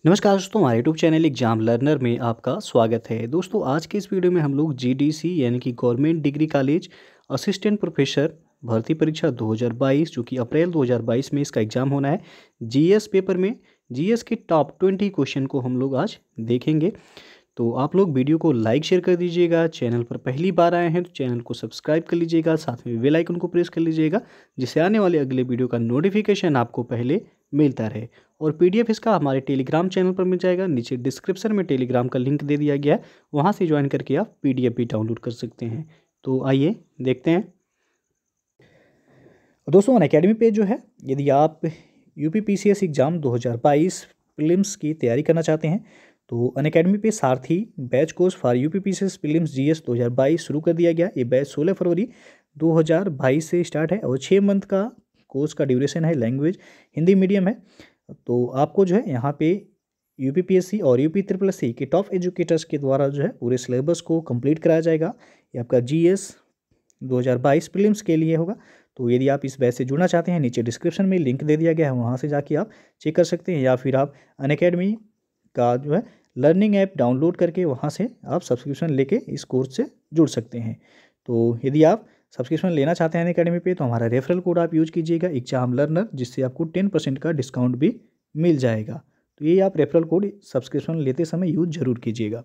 नमस्कार दोस्तों, हमारे यूट्यूब चैनल एग्जाम लर्नर में आपका स्वागत है। दोस्तों, आज के इस वीडियो में हम लोग जीडीसी यानी कि government degree college assistant professor भर्ती परीक्षा 2022 जो कि अप्रैल 2022 में इसका एग्ज़ाम होना है। जीएस पेपर में जीएस के टॉप 20 क्वेश्चन को हम लोग आज देखेंगे। तो आप लोग वीडियो को लाइक शेयर कर दीजिएगा। चैनल पर पहली बार आए हैं तो चैनल को सब्सक्राइब कर लीजिएगा, साथ में बेल आइकन को प्रेस कर लीजिएगा जिससे आने वाले अगले वीडियो का नोटिफिकेशन आपको पहले मिलता रहे। और पीडीएफ इसका हमारे टेलीग्राम चैनल पर मिल जाएगा। नीचे डिस्क्रिप्शन में टेलीग्राम का लिंक दे दिया गया है, वहाँ से ज्वाइन करके आप पीडीएफ भी डाउनलोड कर सकते हैं। तो आइए देखते हैं। दोस्तों, अनअकैडमी पे जो है, यदि आप यूपीपीसीएस एग्ज़ाम 2022 प्रीलिम्स की तैयारी करना चाहते हैं तो अनअकैडमी पे सारथी batch course for UPPCS prelims GS 2022 शुरू कर दिया गया। ये बैच 16 फरवरी 2022 से स्टार्ट है और 6 मंथ का कोर्स का ड्यूरेशन है। लैंग्वेज हिंदी मीडियम है। तो आपको जो है यहाँ पे यूपीपीएससी और यूपी ट्रिपल एस सी के टॉप एजुकेटर्स के द्वारा जो है पूरे सिलेबस को कंप्लीट कराया जाएगा। ये आपका जीएस 2022 प्रीलिम्स के लिए होगा। तो यदि आप इस बैच से जुड़ना चाहते हैं, नीचे डिस्क्रिप्शन में लिंक दे दिया गया है, वहाँ से जाके आप चेक कर सकते हैं, या फिर आप अनअकैडमी का जो है लर्निंग ऐप डाउनलोड करके वहाँ से आप सब्सक्रिप्शन लेके इस कोर्स से जुड़ सकते हैं। तो यदि आप सब्सक्रिप्शन लेना चाहते हैं अनअकैडमी पे तो हमारा रेफरल कोड आप यूज कीजिएगा एग्जाम लर्नर, जिससे आपको 10% का डिस्काउंट भी मिल जाएगा। तो ये आप रेफरल कोड सब्सक्रिप्शन लेते समय यूज जरूर कीजिएगा।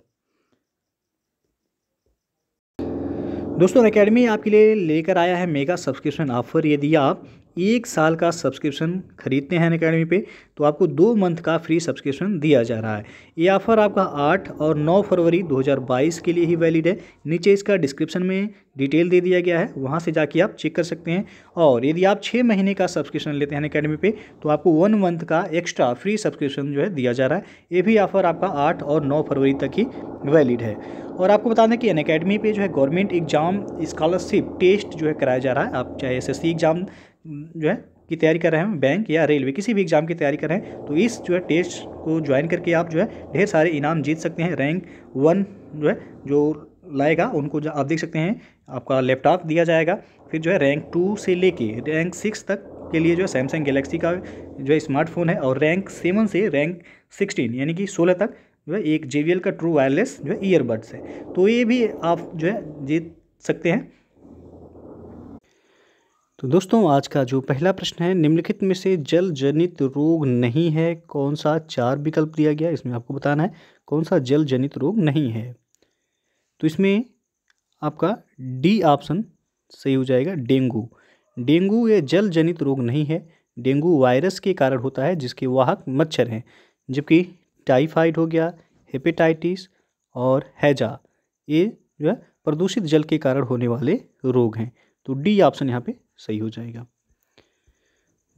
दोस्तों, अनअकैडमी आपके लिए लेकर आया है मेगा सब्सक्रिप्शन ऑफर। यदि आप 1 साल का सब्सक्रिप्शन खरीदते हैं अनअकैडमी पे तो आपको 2 मंथ का फ्री सब्सक्रिप्शन दिया जा रहा है। ये ऑफ़र आपका 8 और 9 फरवरी 2022 के लिए ही वैलिड है। नीचे इसका डिस्क्रिप्शन में डिटेल दे दिया गया है, वहाँ से जाके आप चेक कर सकते हैं। और यदि आप 6 महीने का सब्सक्रिप्शन लेते हैं अनअकैडमी पे तो आपको 1 मंथ का एक्स्ट्रा फ्री सब्सक्रिप्शन जो है दिया जा रहा है। ये भी ऑफ़र आपका 8 और 9 फरवरी तक ही वैलिड है। और आपको बता दें कि अनअकैडमी पे जो है गवर्नमेंट एग्जाम स्कॉलरशिप टेस्ट जो है कराया जा रहा है। आप चाहे एसएससी एग्जाम जो है की तैयारी कर रहे हैं, बैंक या रेलवे किसी भी एग्जाम की तैयारी कर रहे हैं, तो इस जो है टेस्ट को ज्वाइन करके आप जो है ढेर सारे इनाम जीत सकते हैं। रैंक 1 जो है जो लाएगा उनको आप देख सकते हैं, आपका लैपटॉप दिया जाएगा। फिर जो है रैंक 2 से लेके रैंक 6 तक के लिए जो है सैमसंग गैलेक्सी का जो है स्मार्टफोन है। और रैंक 7 से रैंक 16 यानी कि 16 तक जो है एक JBL का ट्रू वायरलेस जो है ईयरबड्स है। तो ये भी आप जो है जीत सकते हैं। तो दोस्तों, आज का जो पहला प्रश्न है, निम्नलिखित में से जल जनित रोग नहीं है कौन सा? 4 विकल्प दिया गया, इसमें आपको बताना है कौन सा जल जनित रोग नहीं है। तो इसमें आपका डी ऑप्शन सही हो जाएगा, डेंगू। डेंगू ये जल जनित रोग नहीं है। डेंगू वायरस के कारण होता है जिसके वाहक मच्छर हैं, जबकि टाइफाइड हो गया, हेपेटाइटिस और हैजा ये जो है प्रदूषित जल के कारण होने वाले रोग हैं। तो डी ऑप्शन यहाँ पे सही हो जाएगा।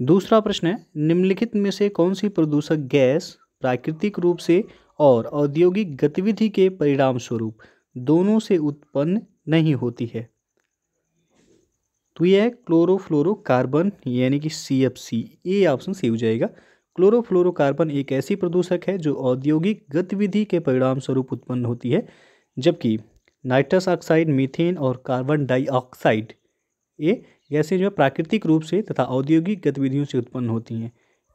दूसरा प्रश्न है, निम्नलिखित में से कौन सी प्रदूषक गैस प्राकृतिक रूप से और औद्योगिक गतिविधि के परिणाम स्वरूप दोनों से उत्पन्न नहीं होती है? तो यह है क्लोरोफ्लोरोकार्बन यानी कि CFC। ये ऑप्शन सही हो जाएगा। क्लोरोफ्लोरोकार्बन एक ऐसी प्रदूषक है जो औद्योगिक गतिविधि के परिणाम स्वरूप उत्पन्न होती है, जबकि नाइट्रस ऑक्साइड, मीथेन और कार्बन डाइऑक्साइड ये गैसें जो है प्राकृतिक रूप से तथा औद्योगिक गतिविधियों से उत्पन्न होती हैं।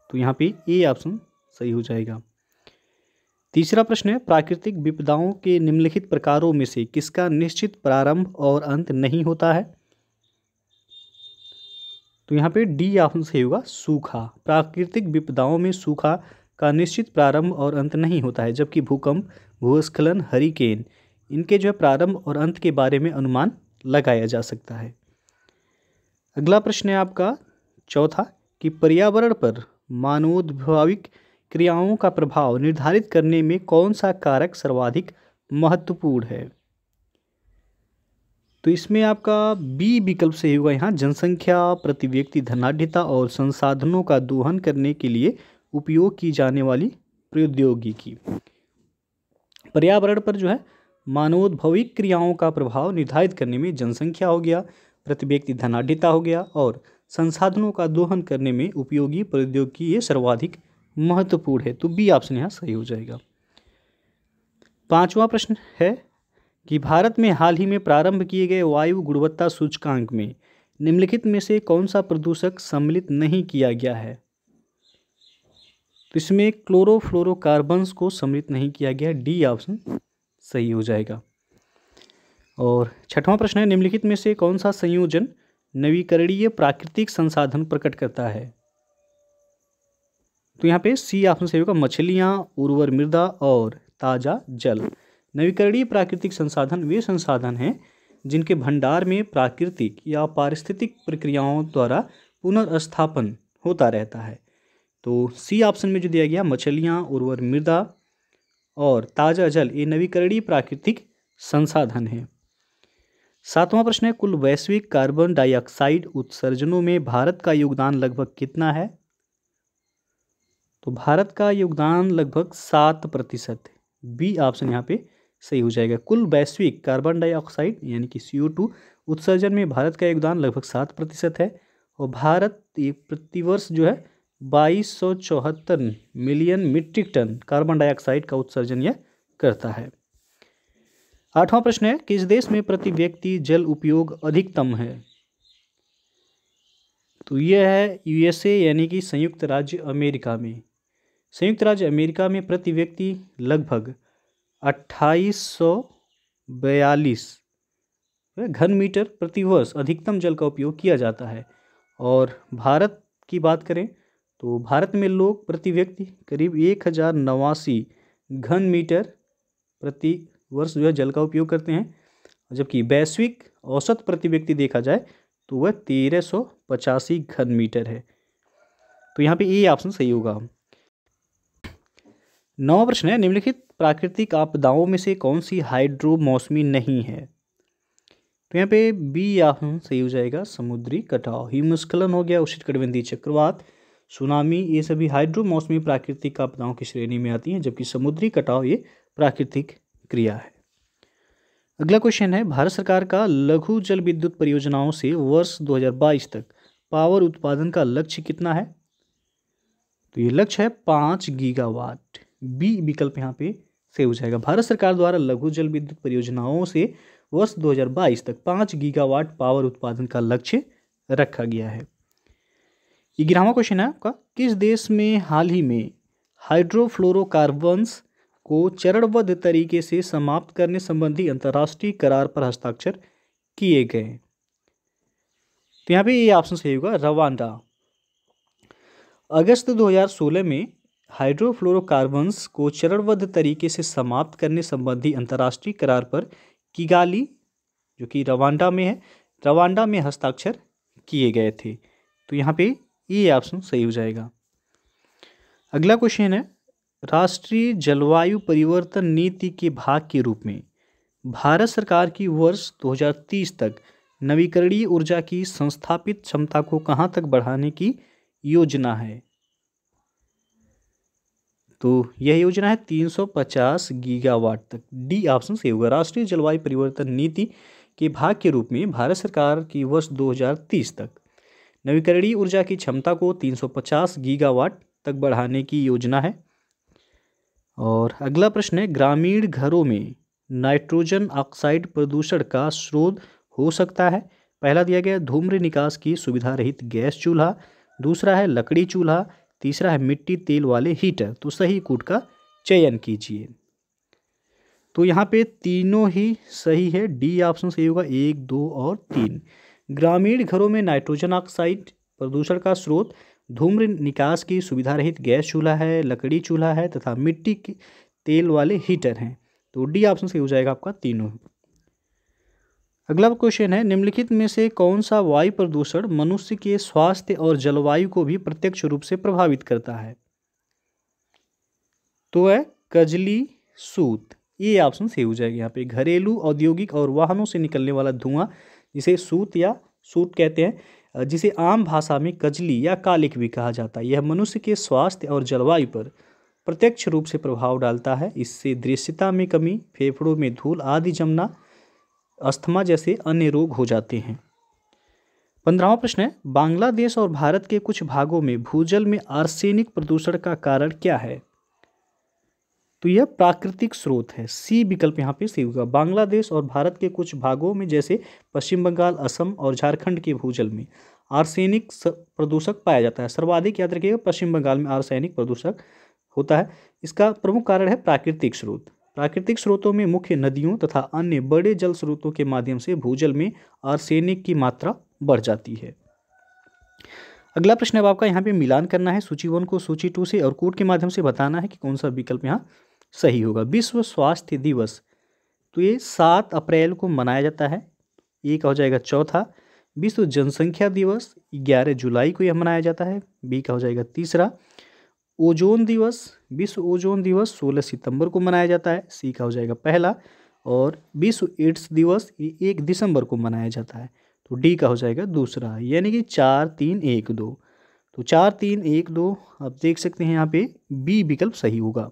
तो यहाँ पे ए ऑप्शन सही हो जाएगा। तीसरा प्रश्न है, प्राकृतिक विपदाओं के निम्नलिखित प्रकारों में से किसका निश्चित प्रारंभ और अंत नहीं होता है? तो यहाँ पे डी ऑप्शन सही होगा, सूखा। प्राकृतिक विपदाओं में सूखा का निश्चित प्रारंभ और अंत नहीं होता है, जबकि भूकंप, भूस्खलन, हरिकेन इनके जो है प्रारंभ और अंत के बारे में अनुमान लगाया जा सकता है। अगला प्रश्न है आपका चौथा कि पर्यावरण पर मानवोद्भाविक क्रियाओं का प्रभाव निर्धारित करने में कौन सा कारक सर्वाधिक महत्वपूर्ण है? तो इसमें आपका बी विकल्प सही होगा। यहाँ जनसंख्या, प्रति व्यक्ति धनाढ्यता और संसाधनों का दोहन करने के लिए उपयोग की जाने वाली प्रौद्योगिकी। पर्यावरण पर जो है मानवोद्भविक क्रियाओं का प्रभाव निर्धारित करने में जनसंख्या हो गया, प्रति व्यक्ति धनाढ्यता हो गया और संसाधनों का दोहन करने में उपयोगी प्रौद्योगिकी ये सर्वाधिक महत्वपूर्ण है। तो बी ऑप्शन यहाँ सही हो जाएगा। पांचवा प्रश्न है कि भारत में हाल ही में प्रारंभ किए गए वायु गुणवत्ता सूचकांक में निम्नलिखित में से कौन सा प्रदूषक सम्मिलित नहीं किया गया है? तो इसमें क्लोरोफ्लोरोकार्बन्स को सम्मिलित नहीं किया गया, डी ऑप्शन सही हो जाएगा। और छठवां प्रश्न है, निम्नलिखित में से कौन सा संयोजन नवीकरणीय प्राकृतिक संसाधन प्रकट करता है? तो यहाँ पे सी ऑप्शन सही होगा, मछलियाँ, उर्वर मृदा और ताज़ा जल। नवीकरणीय प्राकृतिक संसाधन वे संसाधन हैं जिनके भंडार में प्राकृतिक या पारिस्थितिक प्रक्रियाओं द्वारा पुनर्स्थापन होता रहता है। तो सी ऑप्शन में जो दिया गया, मछलियाँ, उर्वर मृदा और ताज़ा जल, ये नवीकरणीय प्राकृतिक संसाधन हैं। सातवां प्रश्न है, कुल वैश्विक कार्बन डाइऑक्साइड उत्सर्जनों में भारत का योगदान लगभग कितना है? तो भारत का योगदान लगभग 7% है, बी ऑप्शन यहाँ पे सही हो जाएगा। कुल वैश्विक कार्बन डाइऑक्साइड यानी कि CO2 उत्सर्जन में भारत का योगदान लगभग 7% है। और भारत प्रतिवर्ष जो है 2274 million metric tonne carbon dioxide का उत्सर्जन यह करता है। आठवां प्रश्न है, किस देश में प्रति व्यक्ति जल उपयोग अधिकतम है? तो यह है USA यानी कि संयुक्त राज्य अमेरिका में। संयुक्त राज्य अमेरिका में प्रति व्यक्ति लगभग 2842 घन मीटर प्रति वर्ष अधिकतम जल का उपयोग किया जाता है। और भारत की बात करें तो भारत में लोग प्रति व्यक्ति करीब 1089 घन मीटर प्रति वर्ष जो है जल का उपयोग करते हैं, जबकि वैश्विक औसत प्रति व्यक्ति देखा जाए तो वह 1385 घन मीटर है। तो यहाँ पे ए ऑप्शन सही होगा। नौवां प्रश्न है, निम्नलिखित प्राकृतिक आपदाओं में से कौन सी हाइड्रो मौसमी नहीं है? तो यहाँ पे बी ऑप्शन सही हो जाएगा, समुद्री कटाव। हिमस्खलन हो गया, उष्णकटिबंधीय चक्रवात, सुनामी, ये सभी हाइड्रो मौसमी प्राकृतिक आपदाओं की श्रेणी में आती हैं, जबकि समुद्री कटाव ये प्राकृतिक क्रिया है। अगला क्वेश्चन है, भारत सरकार का लघु जल विद्युत परियोजनाओं से वर्ष 2022 तक पावर उत्पादन का लक्ष्य कितना है? तो ये लक्ष्य है 5 गीगावाट, बी विकल्प यहाँ पे सही हो जाएगा। भारत सरकार द्वारा लघु जल विद्युत परियोजनाओं से वर्ष 2022 तक 5 गीगावाट पावर उत्पादन का लक्ष्य रखा गया है। 11वां क्वेश्चन है आपका, किस देश में हाल ही में हाइड्रोफ्लोरोकार्बन्स को चरणबद्ध तरीके से समाप्त करने संबंधी अंतर्राष्ट्रीय करार पर हस्ताक्षर किए गए? तो यहाँ पे ये ऑप्शन सही होगा, रवांडा। अगस्त 2016 में हाइड्रोफ्लोरोकार्बन्स को चरणबद्ध तरीके से समाप्त करने संबंधी अंतर्राष्ट्रीय करार पर किगाली, जो कि रवांडा में है, रवांडा में हस्ताक्षर किए गए थे। तो यहाँ पे ये ऑप्शन सही हो जाएगा। अगला क्वेश्चन है, राष्ट्रीय जलवायु परिवर्तन नीति के भाग के रूप में भारत सरकार की वर्ष 2030 तक नवीकरणीय ऊर्जा की संस्थापित क्षमता को कहां तक बढ़ाने की योजना है? तो यह योजना है 350 गीगावाट तक, डी ऑप्शन सही होगा। राष्ट्रीय जलवायु परिवर्तन नीति के भाग के रूप में भारत सरकार की वर्ष 2030 तक नवीकरणीय ऊर्जा की क्षमता को 350 गीगावाट तक बढ़ाने की योजना है। और अगला प्रश्न है, ग्रामीण घरों में नाइट्रोजन ऑक्साइड प्रदूषण का स्रोत हो सकता है? पहला दिया गया धूम्र निकास की सुविधा रहित गैस चूल्हा, दूसरा है लकड़ी चूल्हा, तीसरा है मिट्टी तेल वाले हीटर। तो सही कूट का चयन कीजिए। तो यहाँ पे तीनों ही सही है, डी ऑप्शन सही होगा, 1, 2 और 3। ग्रामीण घरों में नाइट्रोजन ऑक्साइड प्रदूषण का स्रोत धूम्र निकास की सुविधा रहित गैस चूल्हा है, लकड़ी चूल्हा है तथा मिट्टी के तेल वाले हीटर हैं। तो डी ऑप्शन सही हो जाएगा आपका तीनों। अगला क्वेश्चन है, निम्नलिखित में से कौन सा वायु प्रदूषण मनुष्य के स्वास्थ्य और जलवायु को भी प्रत्यक्ष रूप से प्रभावित करता है? तो है कजली सूत, ये ऑप्शन सही हो जाएगा। यहाँ पे घरेलू, औद्योगिक और वाहनों से निकलने वाला धुआं, जिसे सूत या सूट कहते हैं, जिसे आम भाषा में कजली या कालिक भी कहा जाता है, यह मनुष्य के स्वास्थ्य और जलवायु पर प्रत्यक्ष रूप से प्रभाव डालता है। इससे दृश्यता में कमी, फेफड़ों में धूल आदि जमना, अस्थमा जैसे अन्य रोग हो जाते हैं। 15वां प्रश्न है, बांग्लादेश और भारत के कुछ भागों में भूजल में आर्सेनिक प्रदूषण का कारण क्या है? तो यह प्राकृतिक स्रोत है, सी विकल्प यहाँ पे सही होगा। बांग्लादेश और भारत के कुछ भागों में जैसे पश्चिम बंगाल, असम और झारखंड के भूजल में आर्सेनिक प्रदूषक पाया जाता है। सर्वाधिक याद रखिएगा, पश्चिम बंगाल में आर्सेनिक प्रदूषक होता है। इसका प्रमुख कारण है प्राकृतिक स्रोत। प्राकृतिक स्रोतों में मुख्य नदियों तथा अन्य बड़े जल स्रोतों के माध्यम से भूजल में आर्सेनिक की मात्रा बढ़ जाती है। अगला प्रश्न अब आपका यहाँ पे मिलान करना है सूची 1 को सूची 2 से और कोड के माध्यम से बताना है कि कौन सा विकल्प यहाँ सही होगा। विश्व स्वास्थ्य दिवस, तो ये 7 अप्रैल को मनाया जाता है, ये का हो जाएगा चौथा। विश्व जनसंख्या दिवस 11 जुलाई को यह मनाया जाता है, बी का हो जाएगा तीसरा। ओजोन दिवस, विश्व ओजोन दिवस 16 सितंबर को मनाया जाता है, सी का हो जाएगा पहला। और विश्व एड्स दिवस ये 1 दिसंबर को मनाया जाता है, तो डी का हो जाएगा दूसरा। यानी कि 4 3 1 2, तो 4 3 1 2 आप देख सकते हैं यहाँ पे बी विकल्प सही होगा।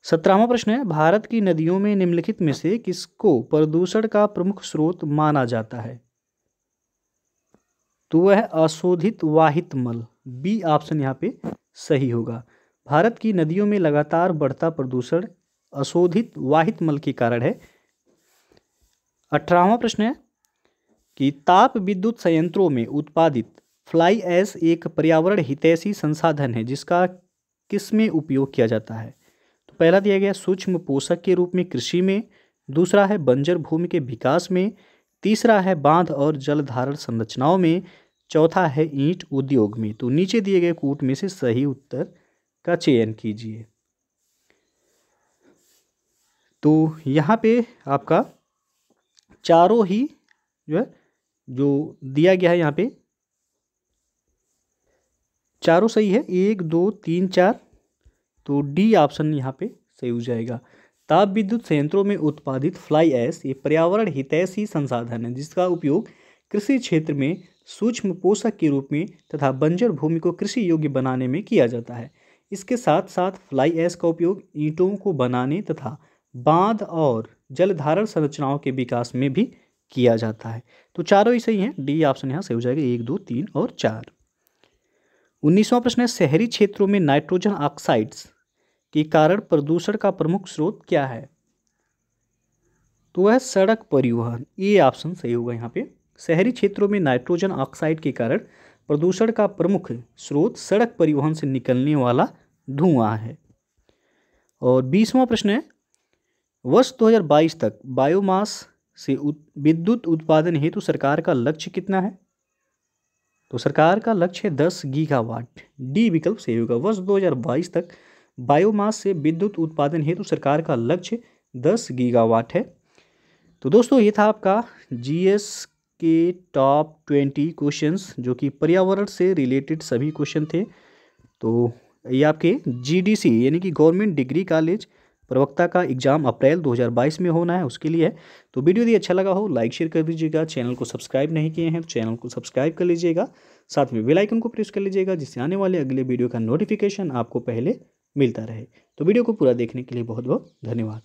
17वां प्रश्न है, भारत की नदियों में निम्नलिखित में से किसको प्रदूषण का प्रमुख स्रोत माना जाता है? तो वह है अशोधित वाहित मल, बी ऑप्शन यहाँ पे सही होगा। भारत की नदियों में लगातार बढ़ता प्रदूषण अशोधित वाहित मल के कारण है। 18वां प्रश्न है कि ताप विद्युत संयंत्रों में उत्पादित फ्लाई ऐश एक पर्यावरण हितैषी संसाधन है जिसका किसमें उपयोग किया जाता है? तो पहला दिया गया सूक्ष्म पोषक के रूप में कृषि में, दूसरा है बंजर भूमि के विकास में, तीसरा है बांध और जल धारण संरचनाओं में, चौथा है ईंट उद्योग में। तो नीचे दिए गए कूट में से सही उत्तर का चयन कीजिए। तो यहाँ पे आपका चारों ही जो दिया गया है यहाँ पे चारों सही है, 1 2 3 4, तो डी ऑप्शन यहाँ पे सही हो जाएगा। ताप विद्युत संयंत्रों में उत्पादित फ्लाई ऐश ये पर्यावरण हितैषी संसाधन है जिसका उपयोग कृषि क्षेत्र में सूक्ष्म पोषक के रूप में तथा बंजर भूमि को कृषि योग्य बनाने में किया जाता है। इसके साथ साथ फ्लाई ऐश का उपयोग ईंटों को बनाने तथा बांध और जलधारण संरचनाओं के विकास में भी किया जाता है। तो चारों ही सही हैं, डी ऑप्शन यहाँ सही हो जाएगा, 1 2 3 और 4। 19वां प्रश्न है, शहरी क्षेत्रों में नाइट्रोजन ऑक्साइड्स के कारण प्रदूषण का प्रमुख स्रोत क्या है? तो वह सड़क परिवहन, ए ऑप्शन सही होगा यहाँ पे। शहरी क्षेत्रों में नाइट्रोजन ऑक्साइड के कारण प्रदूषण का प्रमुख स्रोत सड़क परिवहन से निकलने वाला धुआं है। और 20वां प्रश्न है, वर्ष 2022 तक बायोमास से विद्युत उत्पादन हेतु सरकार का लक्ष्य कितना है? तो सरकार का लक्ष्य है 10 गीगावाट, डी विकल्प सही होगा। वर्ष 2022 तक बायोमास से विद्युत उत्पादन हेतु सरकार का लक्ष्य 10 गीगावाट है। तो दोस्तों ये था आपका जीएस के टॉप 20 क्वेश्चंस जो कि पर्यावरण से रिलेटेड सभी क्वेश्चन थे। तो ये आपके जीडीसी यानी कि गवर्नमेंट डिग्री कॉलेज प्रवक्ता का एग्जाम अप्रैल 2022 में होना है, उसके लिए है। तो वीडियो यदि अच्छा लगा हो लाइक शेयर कर दीजिएगा, चैनल को सब्सक्राइब नहीं किए हैं तो चैनल को सब्सक्राइब कर लीजिएगा, साथ में बेल आइकन को प्रेस कर लीजिएगा जिससे आने वाले अगले वीडियो का नोटिफिकेशन आपको पहले मिलता रहे। तो वीडियो को पूरा देखने के लिए बहुत बहुत धन्यवाद।